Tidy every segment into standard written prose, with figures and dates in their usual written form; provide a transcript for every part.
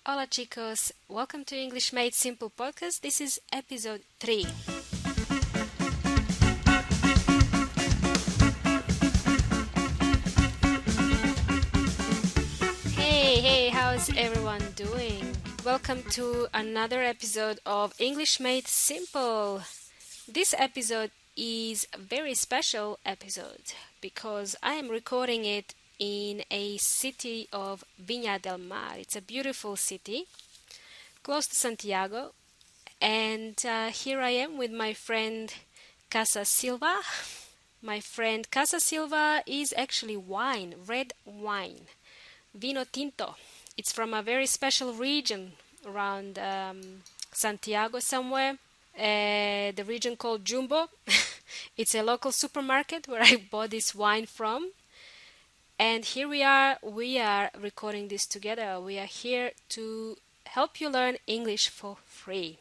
Hola chicos, welcome to English Made Simple podcast. This is episode 3. Hey, how's everyone doing? Welcome to another episode of English Made Simple. This episode is a very special episode because I am recording it in a city of Viña del Mar. It's a beautiful city close to Santiago, and here I am with my friend Casa Silva. My friend Casa Silva is actually wine, red wine, vino tinto. It's from a very special region around Santiago somewhere, the region called Jumbo. It's a local supermarket where I bought this wine from. And here we are recording this together. We are here to help you learn English for free.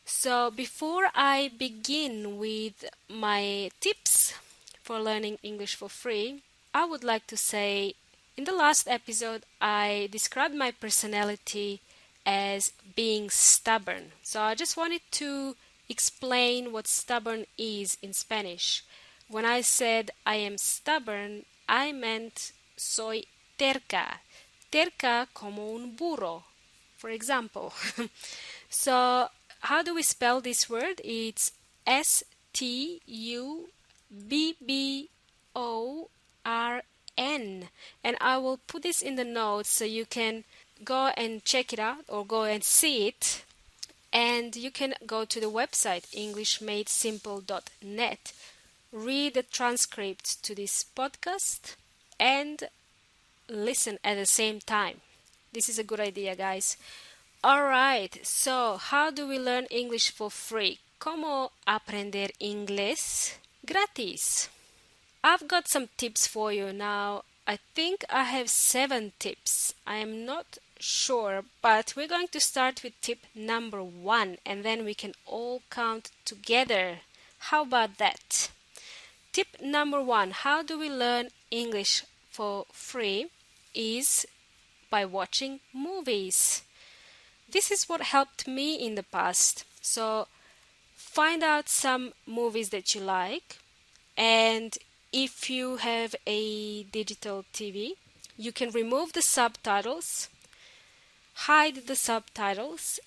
So before I begin with my tips for learning English for free, I would like to say in the last episode I described my personality as being stubborn. So I just wanted to explain what stubborn is in Spanish. When I said I am stubborn, I meant soy terca. Terca como un burro, for example. So how do we spell this word? It's Stubborn. And I will put this in the notes so you can go and check it out or go and see it. And you can go to the website englishmadesimple.net, read the transcript to this podcast, and listen at the same time. This is a good idea, guys. Alright, so how do we learn English for free? ¿Cómo aprender inglés gratis? I've got some tips for you now. I think I have 7 tips. I am not sure, but we're going to start with tip number 1 and then we can all count together. How about that? Tip number 1, how do we learn English for free is by watching movies. This is what helped me in the past. So find out some movies that you like, and if you have a digital TV, you can remove the subtitles, hide the subtitles,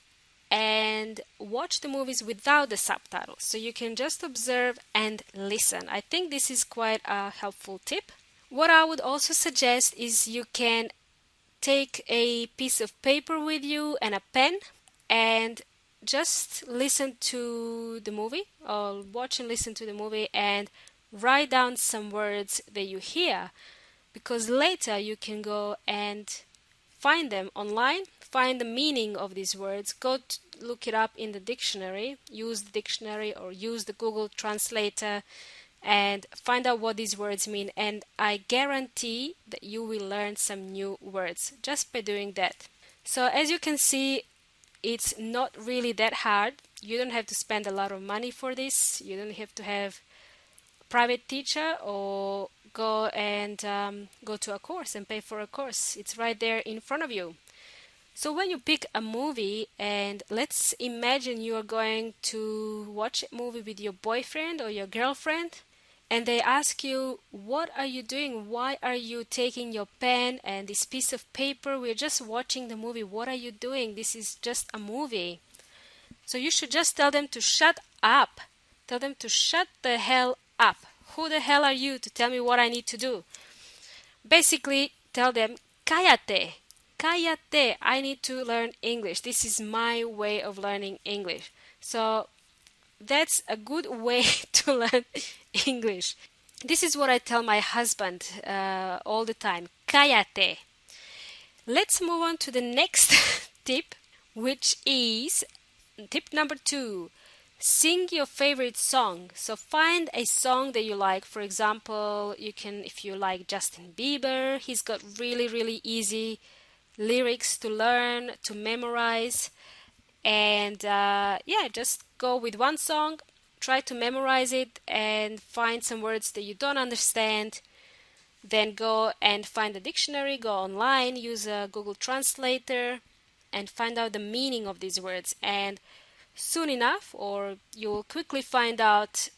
and watch the movies without the subtitles. So you can just observe and listen. I think this is quite a helpful tip. What I would also suggest is you can take a piece of paper with you and a pen and just listen to the movie or watch and listen to the movie and write down some words that you hear, because later you can go and find them online, find the meaning of these words, look it up in the dictionary, use the dictionary or use the Google Translator and find out what these words mean, and I guarantee that you will learn some new words just by doing that. So as you can see, it's not really that hard. You don't have to spend a lot of money for this. You don't have to have a private teacher or go to a course and pay for a course. It's right there in front of you. So when you pick a movie, and let's imagine you are going to watch a movie with your boyfriend or your girlfriend, and they ask you, what are you doing? Why are you taking your pen and this piece of paper? We're just watching the movie. What are you doing? This is just a movie. So you should just tell them to shut up. Tell them to shut the hell up. Who the hell are you to tell me what I need to do? Basically, tell them, cállate. Cállate. I need to learn English. This is my way of learning English. So that's a good way to learn English. This is what I tell my husband all the time. Cállate. Let's move on to the next tip, which is tip number 2. Sing your favorite song. So find a song that you like. For example, you can, if you like Justin Bieber, he's got really, really easy lyrics to learn, to memorize. And just go with one song, try to memorize it and find some words that you don't understand then go and find a dictionary, go online, use a Google Translator, and find out the meaning of these words. And soon enough, or you'll quickly find out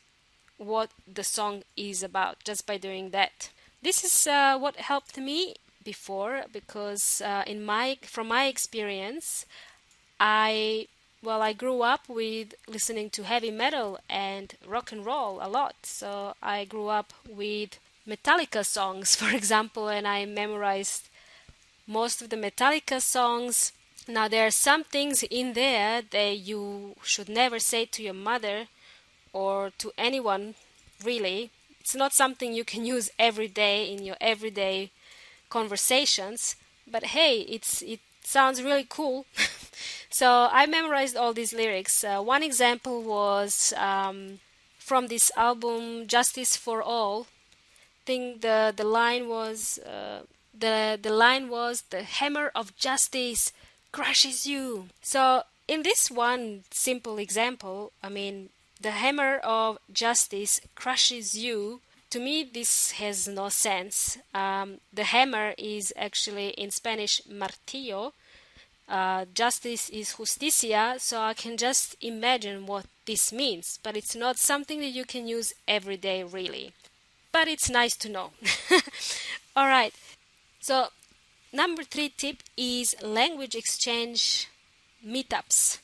what the song is about just by doing that. This is what helped me before, because from my experience, I grew up with listening to heavy metal and rock and roll a lot. So I grew up with Metallica songs, for example, and I memorized most of the Metallica songs. Now, there are some things in there that you should never say to your mother or to anyone, really. It's not something you can use every day in your everyday conversations, but hey, it sounds really cool. So I memorized all these lyrics. One example was from this album, Justice for All. I think the line was the hammer of justice crushes you. So in this one simple example, I mean, the hammer of justice crushes you. To me, this has no sense. The hammer is actually in Spanish martillo. Justice is justicia, so I can just imagine what this means, but it's not something that you can use every day, really. But it's nice to know. All right. So, number 3 tip is language exchange meetups.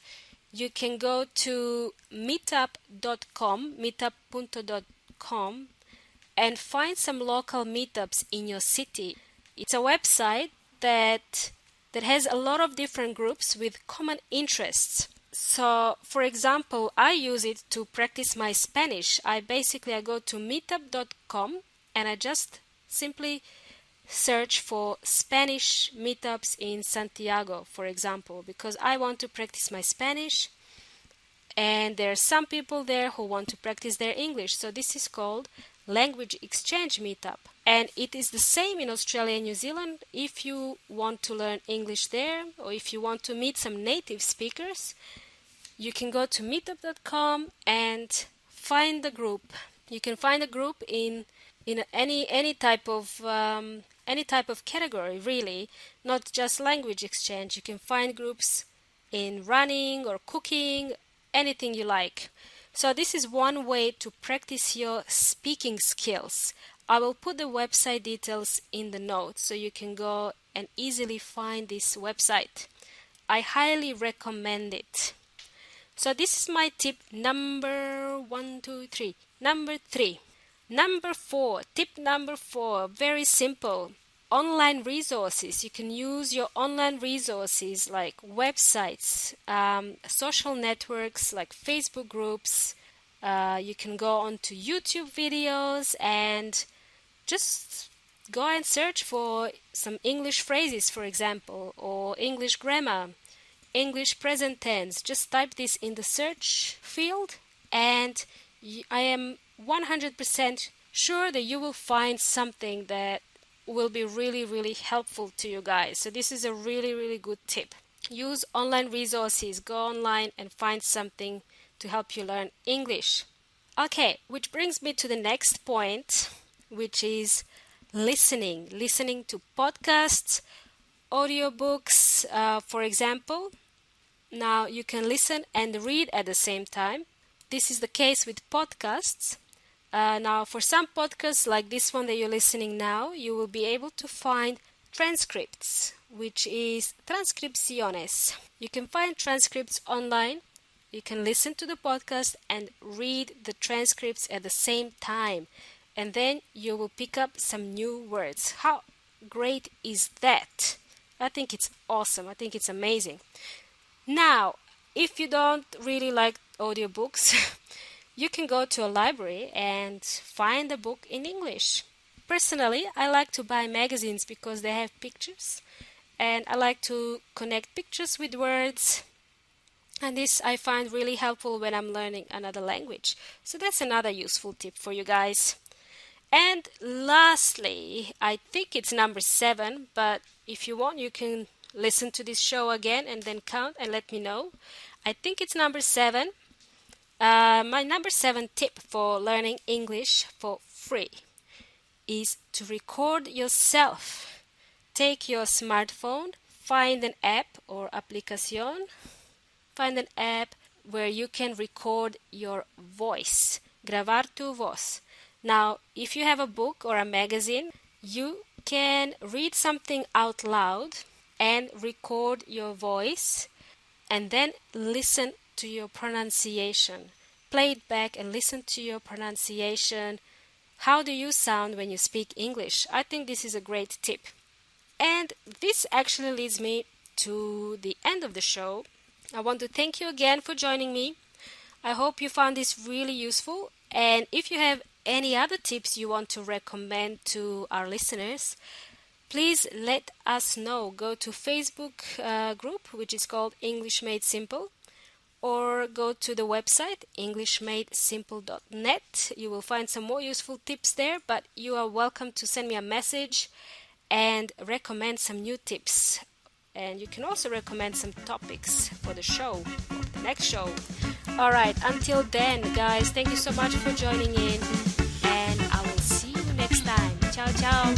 You can go to meetup.com, meetup.com, and find some local meetups in your city. It's a website that has a lot of different groups with common interests. So, for example, I use it to practice my Spanish. I go to meetup.com and I just simply search for Spanish meetups in Santiago, for example, because I want to practice my Spanish, and there are some people there who want to practice their English. So this is called language exchange meetup, and it is the same in Australia and New Zealand. If you want to learn English there, or if you want to meet some native speakers, you can go to meetup.com and find the group. You can find a group in any type of category, really, not just language exchange. You can find groups in running or cooking, anything you like. So this is one way to practice your speaking skills. I will put the website details in the notes so you can go and easily find this website. I highly recommend it. So this is my tip number 3. Number 3. Number 4, tip number 4, very simple. Online resources. You can use your online resources like websites, social networks like Facebook groups. You can go onto YouTube videos and just go and search for some English phrases, for example, or English grammar, English present tense. Just type this in the search field, and I am 100% sure that you will find something that will be really, really helpful to you guys. So this is a really, really good tip. Use online resources. Go online and find something to help you learn English. Okay, which brings me to the next point, which is listening. Listening to podcasts, audiobooks, for example. Now you can listen and read at the same time. This is the case with podcasts. Now, for some podcasts like this one that you're listening now, you will be able to find transcripts, which is transcriptiones. You can find transcripts online. You can listen to the podcast and read the transcripts at the same time, and then you will pick up some new words. How great is that? I think it's awesome. I think it's amazing. Now, if you don't really like audiobooks, you can go to a library and find a book in English. Personally, I like to buy magazines because they have pictures, and I like to connect pictures with words, and this I find really helpful when I'm learning another language. So that's another useful tip for you guys. And lastly, I think it's number 7, but if you want, you can listen to this show again and then count and let me know. I think it's number 7. My number 7 tip for learning English for free is to record yourself. Take your smartphone, find an app or aplicación, find an app where you can record your voice, grabar tu voz. Now, if you have a book or a magazine, you can read something out loud and record your voice and then listen to your pronunciation. Play it back and listen to your pronunciation. How do you sound when you speak English? I think this is a great tip. And this actually leads me to the end of the show. I want to thank you again for joining me. I hope you found this really useful. And if you have any other tips you want to recommend to our listeners, please let us know. Go to Facebook group, which is called English Made Simple, or go to the website englishmadesimple.net. You will find some more useful tips there, but you are welcome to send me a message and recommend some new tips. And you can also recommend some topics for the show, for the next show. All right, until then, guys, thank you so much for joining in, and I will see you next time. Ciao, ciao.